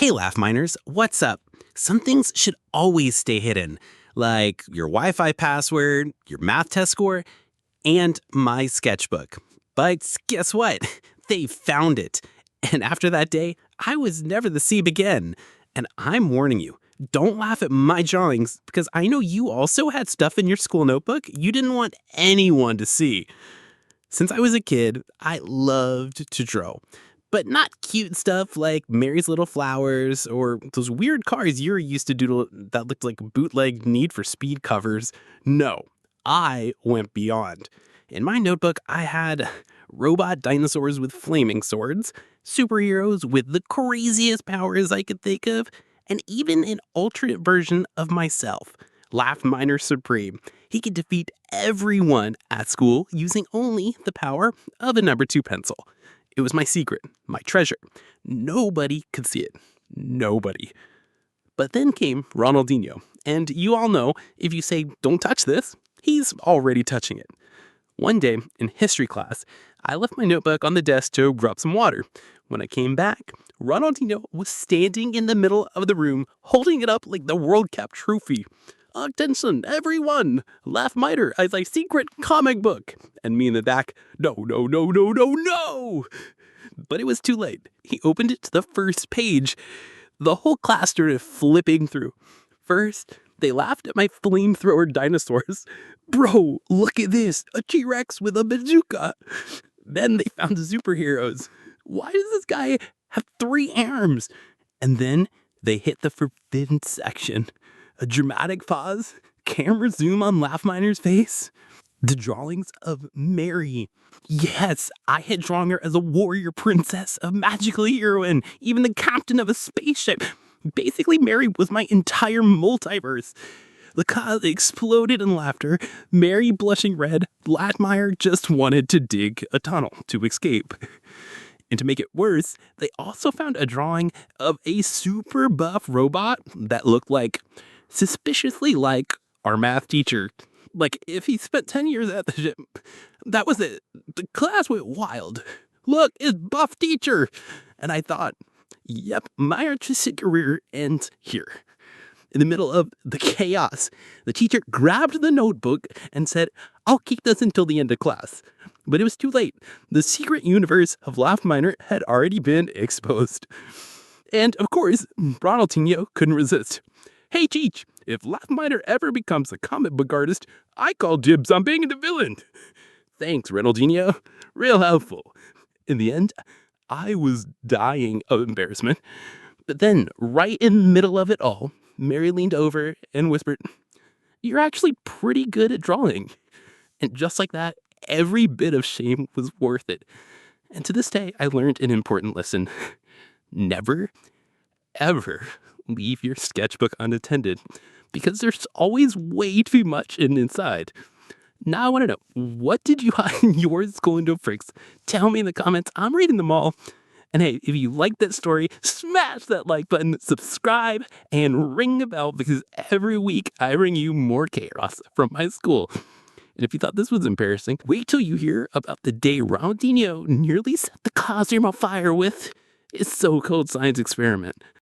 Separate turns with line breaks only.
Hey, Laugh Miners, what's up? Some things should always stay hidden, like your Wi Fi password, your math test score, and my sketchbook. But guess what? They found it. And after that day, I was never the same again. And I'm warning you, don't laugh at my drawings because I know you also had stuff in your school notebook you didn't want anyone to see. Since I was a kid, I loved to draw. But not cute stuff like Mary's Little Flowers or those weird cars you used to doodle that looked like bootleg Need for Speed covers. No, I went beyond. In my notebook, I had robot dinosaurs with flaming swords, superheroes with the craziest powers I could think of, and even an alternate version of myself, Laugh Miner Supreme. He could defeat everyone at school using only the power of a number 2 pencil. It was my secret, my treasure. Nobody could see it. Nobody. But then came Ronaldinho. And you all know, if you say, don't touch this, he's already touching it. One day in history class, I left my notebook on the desk to grab some water. When I came back, Ronaldinho was standing in the middle of the room, holding it up like the World Cup trophy. Attention, everyone! Laugh Miter as a secret comic book. And me in the back, no, no, no, no, no, no! But it was too late. He opened it to the first page. The whole class started flipping through. First, they laughed at my flamethrower dinosaurs. Bro, look at this, a T-Rex with a bazooka. Then they found the superheroes. Why does this guy have 3 arms? And then they hit the forbidden section. A dramatic pause, camera zoom on Laugh Miner's face. The drawings of Mary. Yes, I had drawn her as a warrior princess, a magical heroine, even the captain of a spaceship. Basically, Mary was my entire multiverse. The crowd exploded in laughter, Mary blushing red. Laugh-Miner just wanted to dig a tunnel to escape. And to make it worse, they also found a drawing of a super buff robot that looked suspiciously like our math teacher. Like, if he spent 10 years at the gym, that was it. The class went wild. Look, it's buff teacher. And I thought, yep, my artistic career ends here. In the middle of the chaos, the teacher grabbed the notebook and said, I'll keep this until the end of class. But it was too late. The secret universe of Laugh Miner had already been exposed. And of course, Ronaldinho couldn't resist. Hey, Cheech, if Laugh Miner ever becomes a comic book artist, I call dibs on being the villain. Thanks, Ronaldinho. Real helpful. In the end, I was dying of embarrassment. But then, right in the middle of it all, Mary leaned over and whispered, you're actually pretty good at drawing. And just like that, every bit of shame was worth it. And to this day, I learned an important lesson. Never, ever leave your sketchbook unattended because there's always way too much inside. Now I want to know, what did you hide in your school notebooks? Tell me in the comments. I'm reading them all. And hey, if you like that story, smash that like button, subscribe, and ring the bell because every week I bring you more chaos from my school. And if you thought this was embarrassing, wait till you hear about the day Ronaldinho nearly set the classroom on fire with his so-called science experiment.